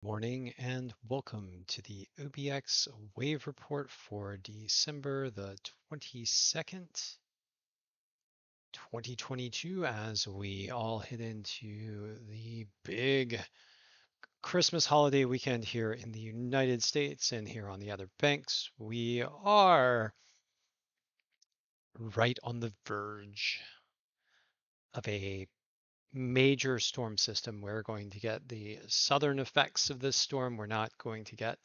Morning and welcome to the OBX wave report for December the 22nd, 2022, as we all head into the big Christmas holiday weekend here in the United States and here on the other banks. We are right on the verge of a major storm system. We're going to get the southern effects of this storm. We're not going to get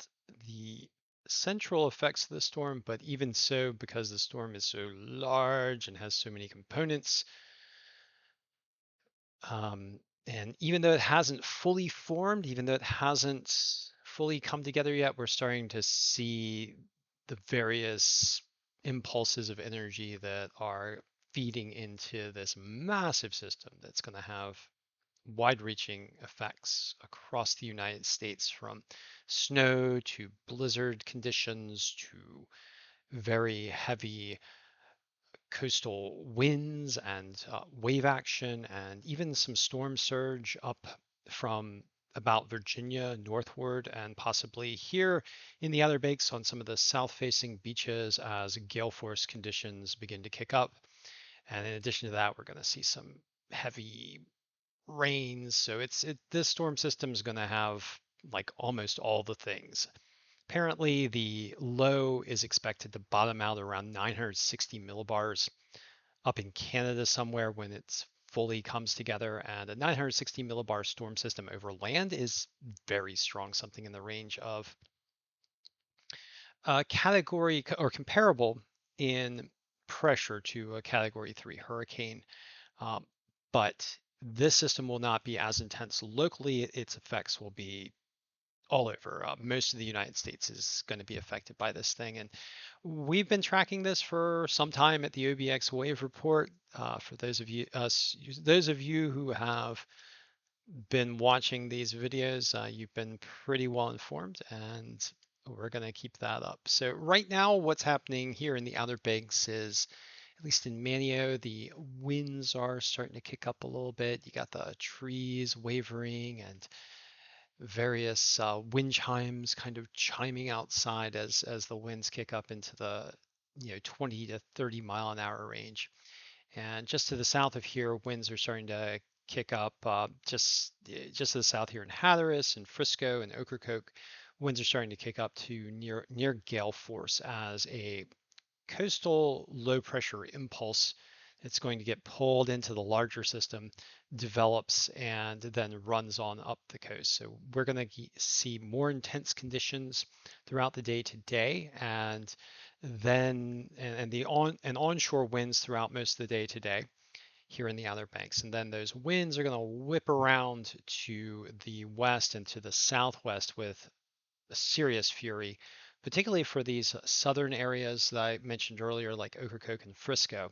the central effects of the storm, but even so, because the storm is so large and has so many components, and even though it hasn't fully formed, even though it hasn't fully come together yet, we're starting to see the various impulses of energy that are feeding into this massive system that's going to have wide-reaching effects across the United States, from snow to blizzard conditions to very heavy coastal winds and wave action, and even some storm surge up from about Virginia northward, and possibly here in the Outer Banks on some of the south-facing beaches as gale force conditions begin to kick up. And in addition to that, we're going to see some heavy rains. So this storm system is going to have like almost all the things. Apparently, the low is expected to bottom out around 960 millibars up in Canada somewhere when it's fully comes together. And a 960 millibar storm system over land is very strong, something in the range of category or comparable in pressure to a category 3 hurricane. Um, but this system will not be as intense locally. Its effects will be all over. Most of the United States is going to be affected by this thing. And we've been tracking this for some time at the OBX Wave Report. For those of you who have been watching these videos, you've been pretty well informed, and we're going to keep that up. So right now, what's happening here in the Outer Banks is, at least in Manio, the winds are starting to kick up a little bit. You got the trees wavering and various wind chimes kind of chiming outside as the winds kick up into the 20 to 30 mile an hour range. And just to the south of here, winds are starting to kick up. Just to the south here in Hatteras and Frisco and Ocracoke, winds are starting to kick up to near gale force as a coastal low pressure impulse that's going to get pulled into the larger system, develops, and then runs on up the coast. So we're going to see more intense conditions throughout the day today, and then onshore winds throughout most of the day today here in the Outer Banks. And then those winds are going to whip around to the west and to the southwest with a serious fury, particularly for these southern areas that I mentioned earlier, like Ocracoke and Frisco.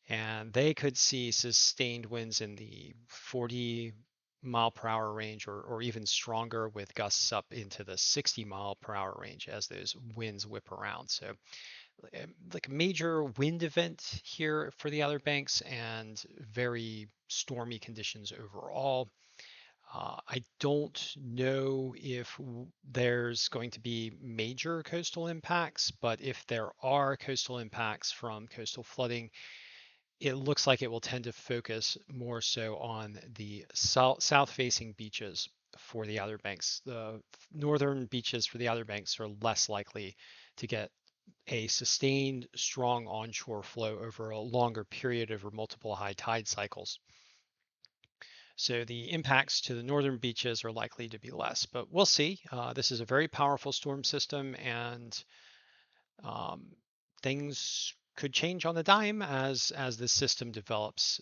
And they could see sustained winds in the 40-mile-per-hour range, or even stronger, with gusts up into the 60-mile-per-hour range as those winds whip around. So like a major wind event here for the Outer Banks, and very stormy conditions overall. I don't know if there's going to be major coastal impacts, but if there are coastal impacts from coastal flooding, it looks like it will tend to focus more so on the south-facing beaches for the Outer Banks. The northern beaches for the Outer Banks are less likely to get a sustained strong onshore flow over a longer period over multiple high tide cycles. So the impacts to the northern beaches are likely to be less, but we'll see. This is a very powerful storm system, and um, things could change on a dime as the system develops.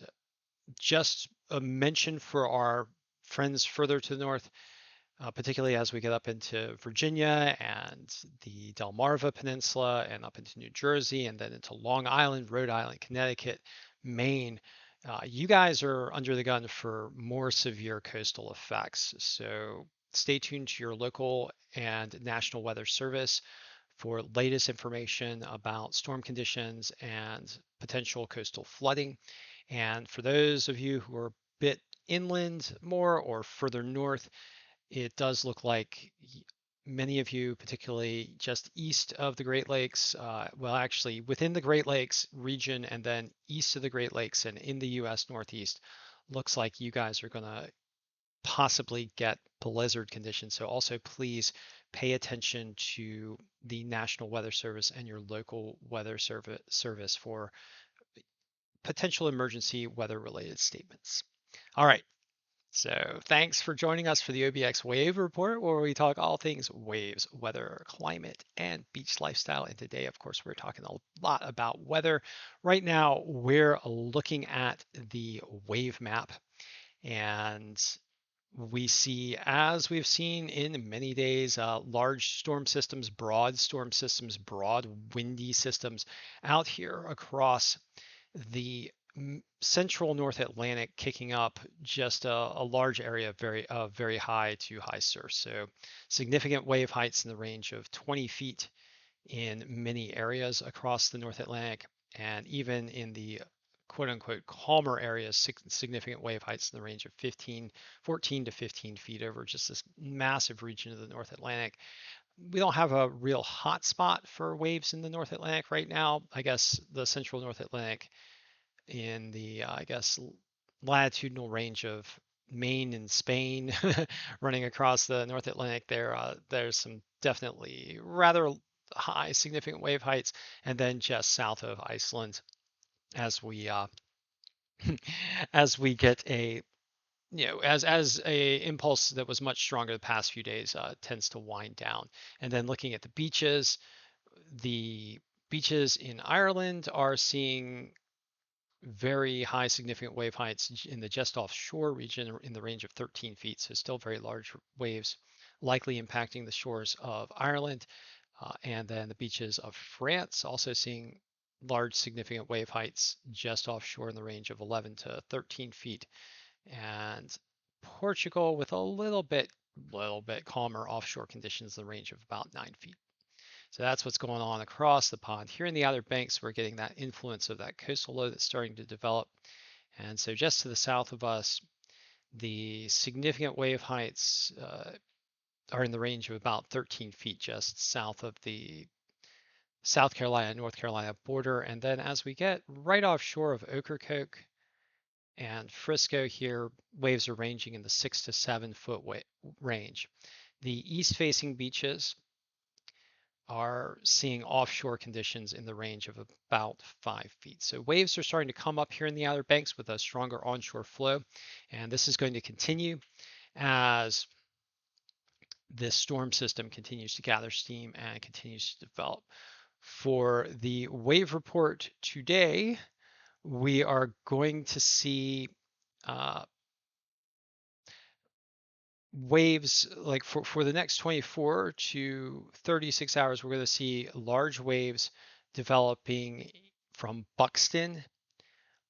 Just a mention for our friends further to the north, particularly as we get up into Virginia and the Delmarva Peninsula and up into New Jersey and then into Long Island, Rhode Island, Connecticut, Maine. You guys are under the gun for more severe coastal effects. So stay tuned to your local and National Weather Service for latest information about storm conditions and potential coastal flooding. And for those of you who are a bit inland more or further north, it does look like many of you, particularly just east of the Great Lakes, well, actually within the Great Lakes region and then east of the Great Lakes and in the US Northeast, looks like you guys are going to possibly get blizzard conditions. So also please pay attention to the National Weather Service and your local weather service for potential emergency weather related statements. All right. So thanks for joining us for the OBX Wave Report, where we talk all things waves, weather, climate, and beach lifestyle. And today, of course, we're talking a lot about weather. Right now, we're looking at the wave map, and we see, as we've seen in many days, large storm systems, broad windy systems out here across the central North Atlantic, kicking up just a large area of very high to high surf. So significant wave heights in the range of 20 feet in many areas across the North Atlantic, and even in the quote unquote calmer areas, significant wave heights in the range of 14 to 15 feet over just this massive region of the North Atlantic. We don't have a real hot spot for waves in the North Atlantic right now. I guess the central North Atlantic in the, I guess, latitudinal range of Maine and Spain running across the North Atlantic there. There's some definitely rather high significant wave heights, and then just south of Iceland as we as we get a as a impulse that was much stronger the past few days tends to wind down. And then looking at the beaches in Ireland are seeing very high significant wave heights in the just offshore region in the range of 13 feet. So still very large waves likely impacting the shores of Ireland. And then the beaches of France also seeing large significant wave heights just offshore in the range of 11 to 13 feet. And Portugal with a little bit calmer offshore conditions in the range of about 9 feet. So that's what's going on across the pond. Here in the Outer Banks, we're getting that influence of that coastal low that's starting to develop. And so just to the south of us, the significant wave heights are in the range of about 13 feet just south of the South Carolina, North Carolina border. And then as we get right offshore of Ocracoke and Frisco here, waves are ranging in the 6 to 7 foot range. The east facing beaches are seeing offshore conditions in the range of about 5 feet. So waves are starting to come up here in the Outer Banks with a stronger onshore flow, and this is going to continue as this storm system continues to gather steam and continues to develop. For the wave report today, we are going to see waves like for the next 24 to 36 hours, we're going to see large waves developing from Buxton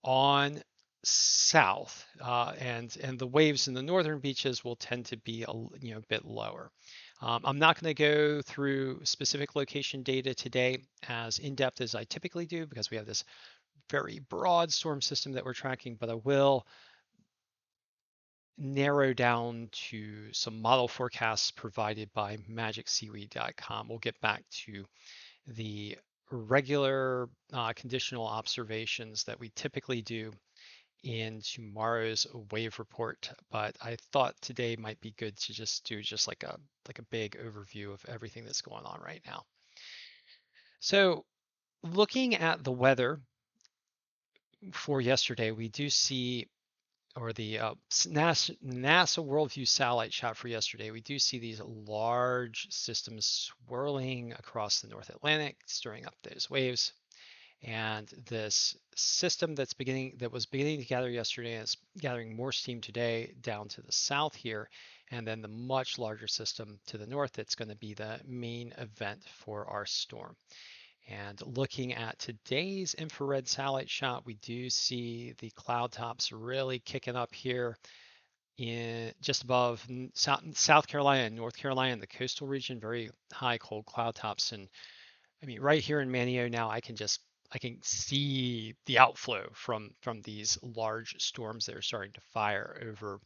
on south, and the waves in the northern beaches will tend to be a bit lower. I'm not going to go through specific location data today as in depth as I typically do because we have this very broad storm system that we're tracking, but I will narrow down to some model forecasts provided by magicseaweed.com. We'll get back to the regular conditional observations that we typically do in tomorrow's wave report, but I thought today might be good to just do like a big overview of everything that's going on right now. So looking at the weather for yesterday, we do see, or the NASA Worldview satellite shot for yesterday, we do see these large systems swirling across the North Atlantic, stirring up those waves. And this system that was beginning to gather yesterday is gathering more steam today down to the south here, and then the much larger system to the north that's going to be the main event for our storm. And looking at today's infrared satellite shot, we do see the cloud tops really kicking up here in just above South Carolina and North Carolina in the coastal region, very high cold cloud tops. And I mean, right here in Manio now, I can see the outflow from these large storms that are starting to fire over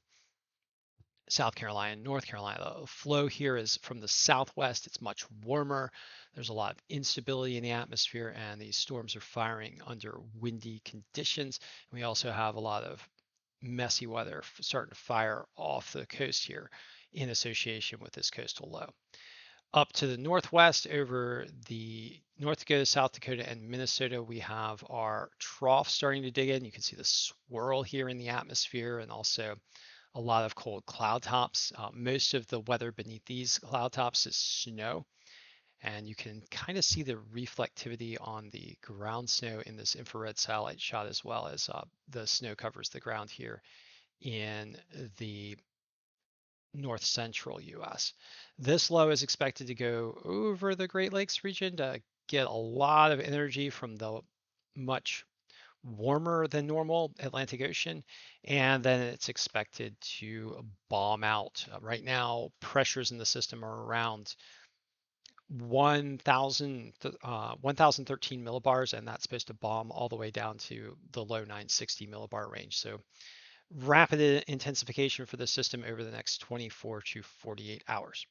South Carolina, North Carolina. The flow here is from the southwest. It's much warmer. There's a lot of instability in the atmosphere, and these storms are firing under windy conditions. We also have a lot of messy weather starting to fire off the coast here in association with this coastal low. Up to the northwest, over the North Dakota, South Dakota, and Minnesota, we have our trough starting to dig in. You can see the swirl here in the atmosphere, and also a lot of cold cloud tops. Most of the weather beneath these cloud tops is snow, and you can kind of see the reflectivity on the ground snow in this infrared satellite shot, as well as the snow covers the ground here in the north central US. This low is expected to go over the Great Lakes region to get a lot of energy from the much warmer than normal Atlantic Ocean, and then it's expected to bomb out. Right now, pressures in the system are around 1013 millibars, and that's supposed to bomb all the way down to the low 960 millibar range. So rapid intensification for the system over the next 24 to 48 hours.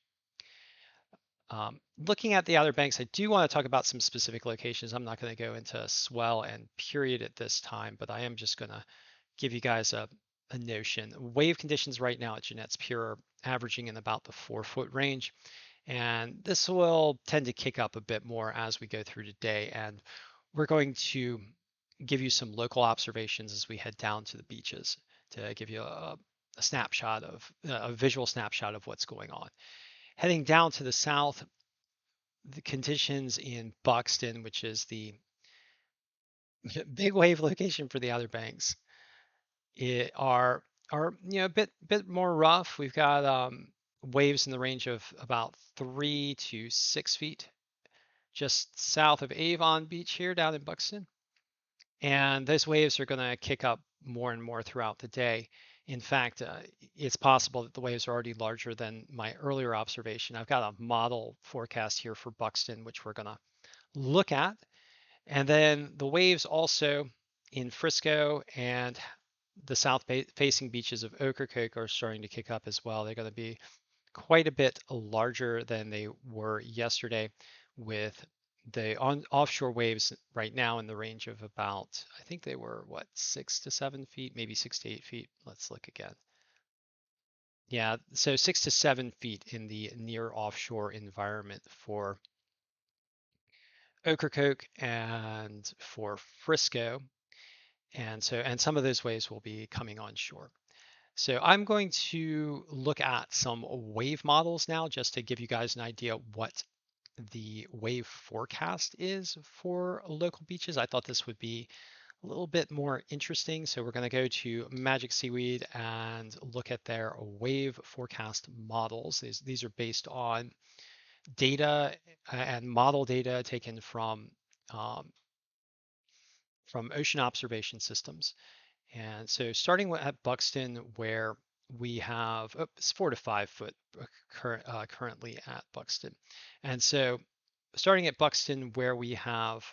Looking at the Outer Banks, I do want to talk about some specific locations. I'm not going to go into swell and period at this time, but I am just going to give you guys a notion. Wave conditions right now at Jeanette's Pier are averaging in about the 4-foot range, and this will tend to kick up a bit more as we go through today. And we're going to give you some local observations as we head down to the beaches to give you a snapshot of a visual snapshot of what's going on. Heading down to the south, the conditions in Buxton, which is the big wave location for the Outer Banks, are a bit more rough. We've got waves in the range of about 3 to 6 feet just south of Avon Beach here down in Buxton. And those waves are going to kick up more and more throughout the day. In fact, it's possible that the waves are already larger than my earlier observation. I've got a model forecast here for Buxton, which we're going to look at. And then the waves also in Frisco and the south-facing beaches of Ocracoke are starting to kick up as well. They're going to be quite a bit larger than they were yesterday, with the offshore waves right now in the range of about, I think they were, what, 6 to 7 feet, maybe 6 to 8 feet. Let's look again. Yeah, so 6 to 7 feet in the near offshore environment for Ocracoke and for Frisco. And some of those waves will be coming on shore. So I'm going to look at some wave models now just to give you guys an idea what the wave forecast is for local beaches. I thought this would be a little bit more interesting. So we're going to go to Magic Seaweed and look at their wave forecast models. These are based on data and model data taken um, from ocean observation systems. And so starting at Buxton, where we have it's 4 to 5 foot currently at Buxton. And so starting at Buxton, where we have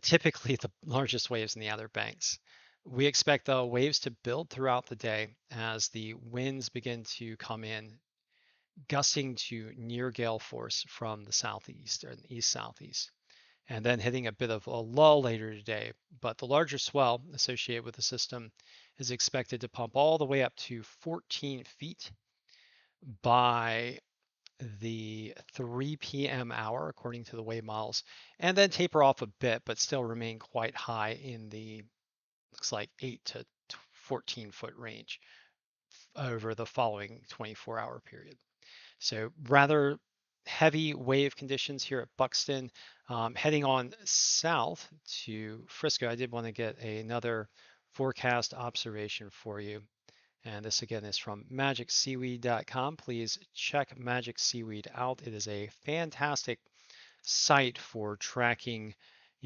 typically the largest waves in the Outer Banks, we expect the waves to build throughout the day as the winds begin to come in, gusting to near gale force from the southeast and east southeast, and then hitting a bit of a lull later today. But the larger swell associated with the system is expected to pump all the way up to 14 feet by the 3 p.m. hour, according to the wave models, and then taper off a bit, but still remain quite high in the, looks like 8 to 14 foot range over the following 24-hour period. So rather heavy wave conditions here at Buxton. Heading on south to Frisco, I did want to get another forecast observation for you. And this again is from magicseaweed.com. Please check Magic Seaweed out. It is a fantastic site for tracking,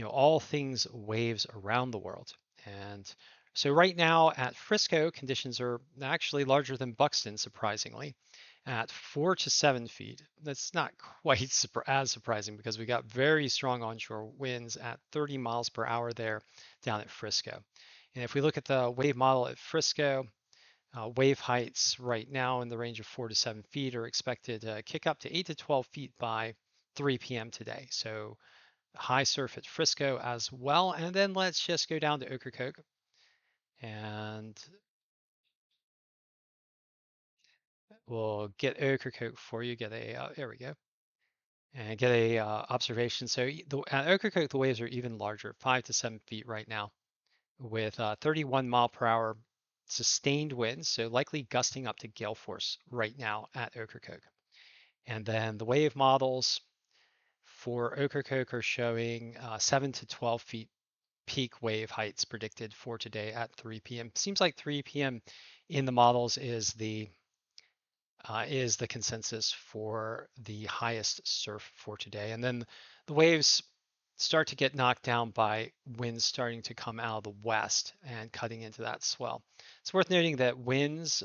all things waves around the world. And so right now at Frisco, conditions are actually larger than Buxton, surprisingly, at 4 to 7 feet. That's not quite as surprising because we got very strong onshore winds at 30 miles per hour there down at Frisco. And if we look at the wave model at Frisco, Wave heights right now in the range of 4 to 7 feet are expected to kick up to 8 to 12 feet by 3 p.m. today. So high surf at Frisco as well. And then let's just go down to Ocracoke and we'll get Ocracoke for you. Get a there we go, and get a observation. So at Ocracoke, the waves are even larger, 5 to 7 feet right now, with 31 mile per hour sustained winds, so likely gusting up to gale force right now at Ocracoke. And then the wave models for Ocracoke are showing 7 to 12 feet peak wave heights predicted for today at 3 p.m. Seems like 3 p.m. in the models is the consensus for the highest surf for today. And then the waves start to get knocked down by winds starting to come out of the west and cutting into that swell. It's worth noting that winds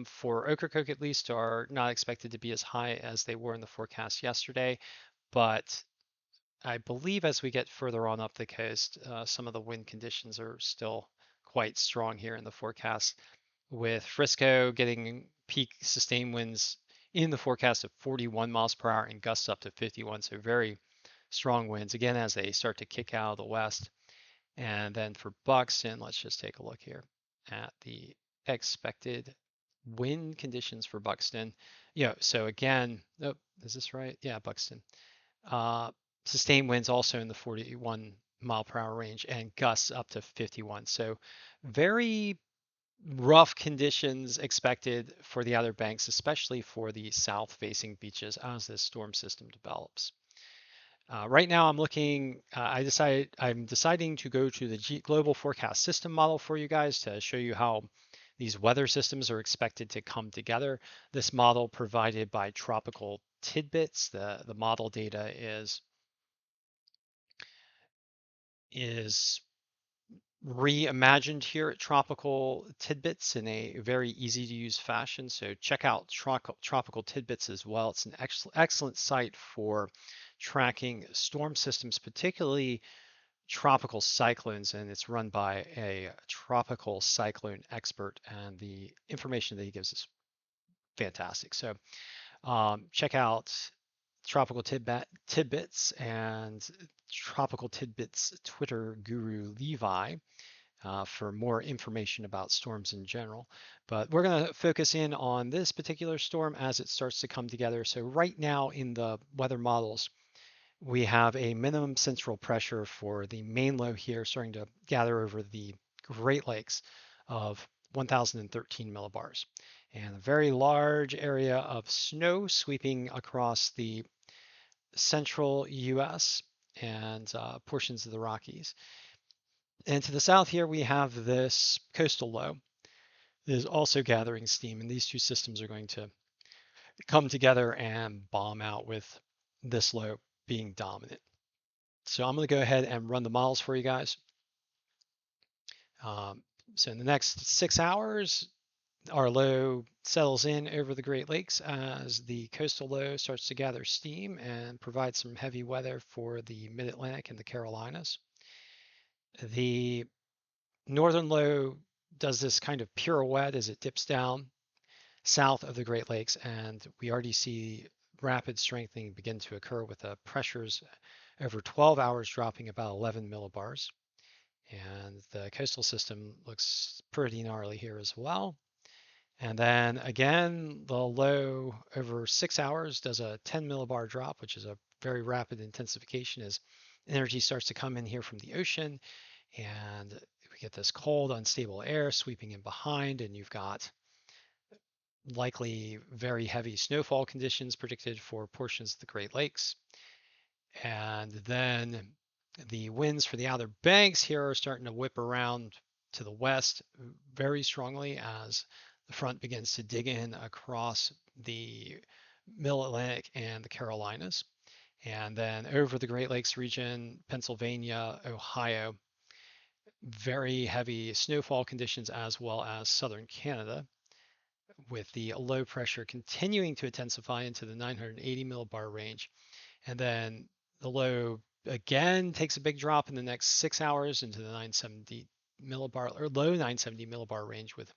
for Ocracoke at least are not expected to be as high as they were in the forecast yesterday, but I believe as we get further on up the coast, some of the wind conditions are still quite strong here in the forecast, with Frisco getting peak sustained winds in the forecast of 41 miles per hour and gusts up to 51. So very strong winds again as they start to kick out of the west. And then for Buxton, let's just take a look here at the expected wind conditions for Buxton. So again, oh, is this right? Yeah, Buxton. Uh, Sustained winds also in the 41 mile per hour range and gusts up to 51. So very rough conditions expected for the Outer Banks, especially for the south-facing beaches as this storm system develops. Right now, I'm deciding to go to the global forecast system model for you guys to show you how these weather systems are expected to come together. This model provided by Tropical Tidbits. The model data is reimagined here at Tropical Tidbits in a very easy to use fashion. So check out Tropical Tidbits as well. It's an excellent site for tracking storm systems, particularly tropical cyclones, and it's run by a tropical cyclone expert, and the information that he gives is fantastic. So check out Tropical Tidbits and Tropical Tidbits Twitter guru Levi for more information about storms in general. But we're going to focus in on this particular storm as it starts to come together. So right now in the weather models, we have a minimum central pressure for the main low here starting to gather over the Great Lakes of 1,013 millibars, and a very large area of snow sweeping across the central US and portions of the Rockies. And to the south here, we have this coastal low that is also gathering steam, and these two systems are going to come together and bomb out with this low being dominant. So I'm going to go ahead and run the models for you guys. So in the next 6 hours, our low settles in over the Great Lakes as the coastal low starts to gather steam and provide some heavy weather for the Mid-Atlantic and the Carolinas. The northern low does this kind of pirouette as it dips down south of the Great Lakes, and we already see rapid strengthening begin to occur with the pressures over 12 hours dropping about 11 millibars. And the coastal system looks pretty gnarly here as well. And then again, the low over 6 hours does a 10 millibar drop, which is a very rapid intensification as energy starts to come in here from the ocean. And we get this cold, unstable air sweeping in behind, and you've got likely very heavy snowfall conditions predicted for portions of the Great Lakes. And then the winds for the Outer Banks here are starting to whip around to the west very strongly as the front begins to dig in across the Mid-Atlantic and the Carolinas. And then over the Great Lakes region, Pennsylvania, Ohio, very heavy snowfall conditions as well as southern Canada, with the low pressure continuing to intensify into the 980 millibar range. And then the low again takes a big drop in the next 6 hours into the 970 millibar or low 970 millibar range with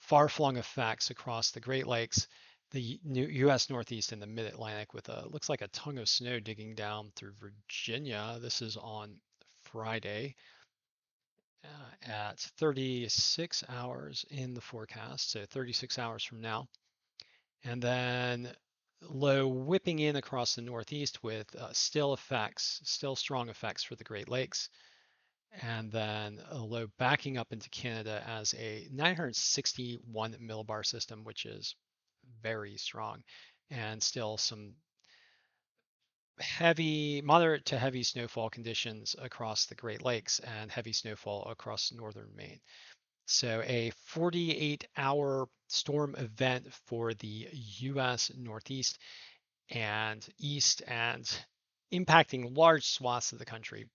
far-flung effects across the Great Lakes, the U.S. Northeast, and the Mid-Atlantic with a looks like a tongue of snow digging down through Virginia. This is on Friday at 36 hours in the forecast, so 36 hours from now. And then low whipping in across the Northeast with still strong effects for the Great Lakes. And then a low backing up into Canada as a 961 millibar system, which is very strong, and still some moderate to heavy snowfall conditions across the Great Lakes and heavy snowfall across northern Maine. So a 48-hour storm event for the U.S. Northeast and East and impacting large swaths of the country.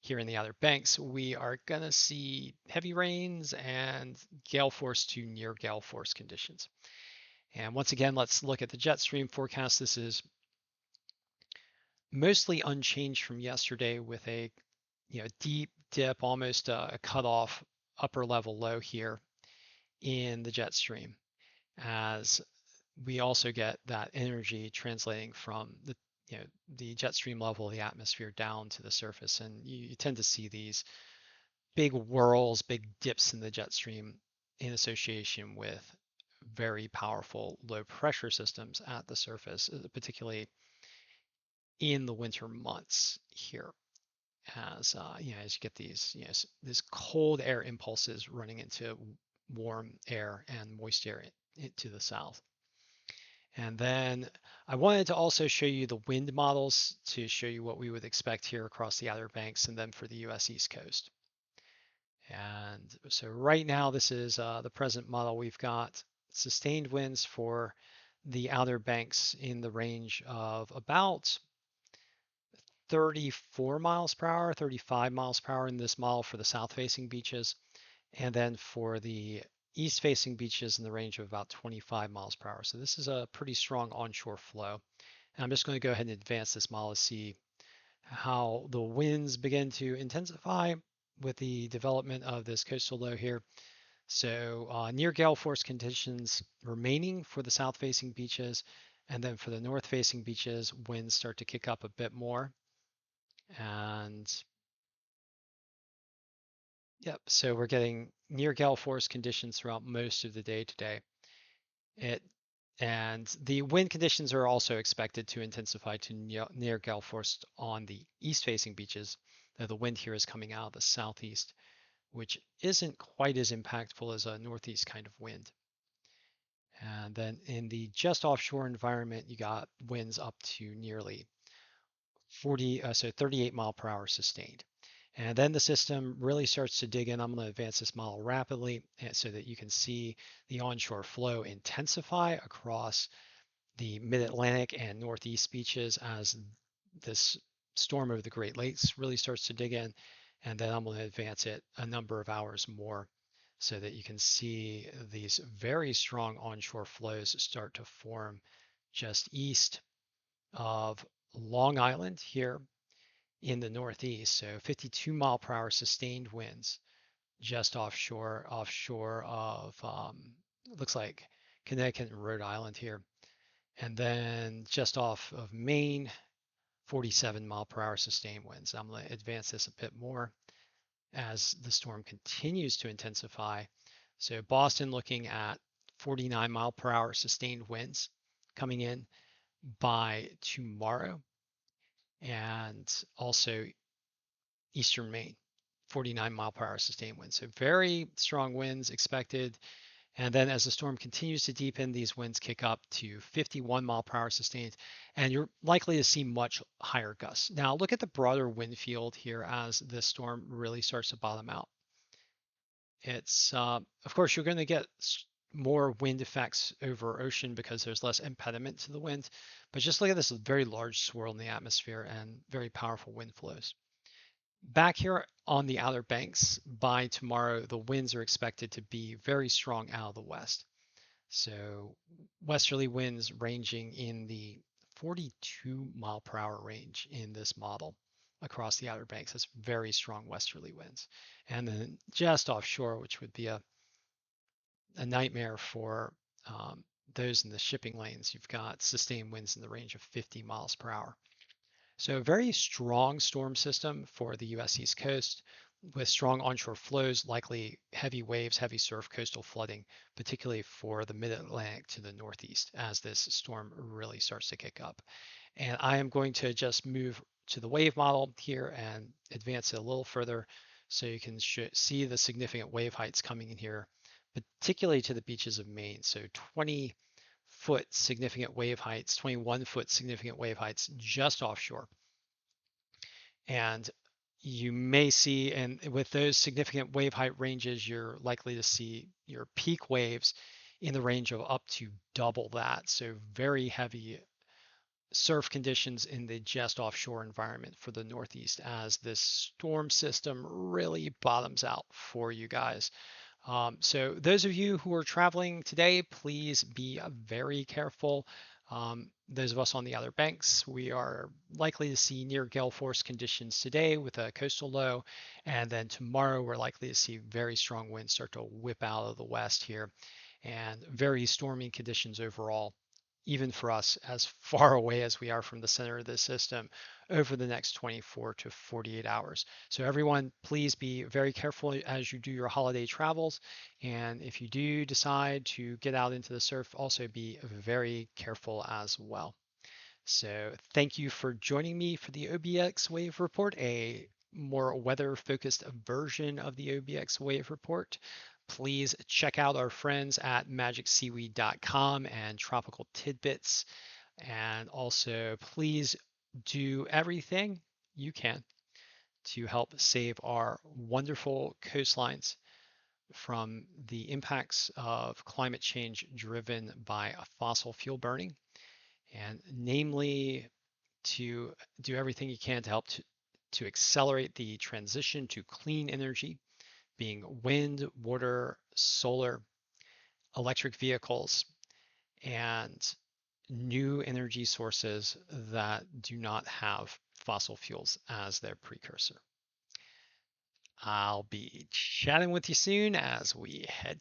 Here in the Outer Banks, we are going to see heavy rains and gale force to near gale force conditions. And once again, let's look at the jet stream forecast. This is mostly unchanged from yesterday with a deep dip, almost a cutoff upper level low here in the jet stream, as we also get that energy translating from the jet stream level of the atmosphere down to the surface. And you tend to see these big whirls, big dips in the jet stream in association with very powerful low pressure systems at the surface, particularly in the winter months here. As as you get these this cold air impulses running into warm air and moist air to the south. And then I wanted to also show you the wind models to show you what we would expect here across the Outer Banks and then for the US East Coast. And so right now, this is the present model. We've got sustained winds for the Outer Banks in the range of about 34 miles per hour, 35 miles per hour in this model for the south-facing beaches. And then for the east-facing beaches in the range of about 25 miles per hour. So this is a pretty strong onshore flow. And I'm just going to go ahead and advance this model to see how the winds begin to intensify with the development of this coastal low here. So near gale force conditions remaining for the south-facing beaches. And then for the north-facing beaches, winds start to kick up a bit more. And yep, so we're getting near gale force conditions throughout most of the day today. And the wind conditions are also expected to intensify to near gale force on the east-facing beaches. The wind here is coming out of the southeast, which isn't quite as impactful as a northeast kind of wind. And then in the just offshore environment, you got winds up to nearly 38 mile per hour sustained. And then the system really starts to dig in. I'm going to advance this model rapidly so that you can see the onshore flow intensify across the mid-Atlantic and northeast beaches as this storm over the Great Lakes really starts to dig in. And then I'm going to advance it a number of hours more so that you can see these very strong onshore flows start to form just east of Long Island here in the northeast. So 52 mile per hour sustained winds just offshore of looks like Connecticut and Rhode Island here. And then just off of Maine, 47 mile per hour sustained winds. I'm going to advance this a bit more as the storm continues to intensify. So Boston looking at 49 mile per hour sustained winds coming in by tomorrow. And also eastern Maine, 49 mile per hour sustained winds. So very strong winds expected. And then as the storm continues to deepen, these winds kick up to 51 mile per hour sustained, and you're likely to see much higher gusts. Now look at the broader wind field here as this storm really starts to bottom out. It's, of course, you're going to get more wind effects over ocean because there's less impediment to the wind, but just look at this very large swirl in the atmosphere and very powerful wind flows. Back here on the Outer Banks, by tomorrow, the winds are expected to be very strong out of the west. So westerly winds ranging in the 42 mile per hour range in this model across the Outer Banks. That's very strong westerly winds. And then just offshore, which would be a a nightmare for those in the shipping lanes. You've got sustained winds in the range of 50 miles per hour. So a very strong storm system for the US East Coast with strong onshore flows, likely heavy waves, heavy surf, coastal flooding, particularly for the mid-Atlantic to the northeast as this storm really starts to kick up. And I am going to just move to the wave model here and advance it a little further so you can see the significant wave heights coming in here, particularly to the beaches of Maine. So 20-foot significant wave heights, 21-foot significant wave heights just offshore. And you may see, and with those significant wave height ranges, you're likely to see your peak waves in the range of up to double that. So very heavy surf conditions in the just offshore environment for the Northeast as this storm system really bottoms out for you guys. So those of you who are traveling today, please be very careful. Those of us on the Outer Banks, we are likely to see near gale force conditions today with a coastal low, and then tomorrow we're likely to see very strong winds start to whip out of the west here, and very stormy conditions overall, even for us as far away as we are from the center of the system over the next 24 to 48 hours. So everyone, please be very careful as you do your holiday travels. And if you do decide to get out into the surf, also be very careful as well. So thank you for joining me for the OBX Wave Report, a more weather-focused version of the OBX Wave Report. Please check out our friends at magicseaweed.com and Tropical Tidbits. And also, please do everything you can to help save our wonderful coastlines from the impacts of climate change driven by fossil fuel burning, and namely to do everything you can to help to accelerate the transition to clean energy, being wind, water, solar, electric vehicles, and new energy sources that do not have fossil fuels as their precursor. I'll be chatting with you soon as we head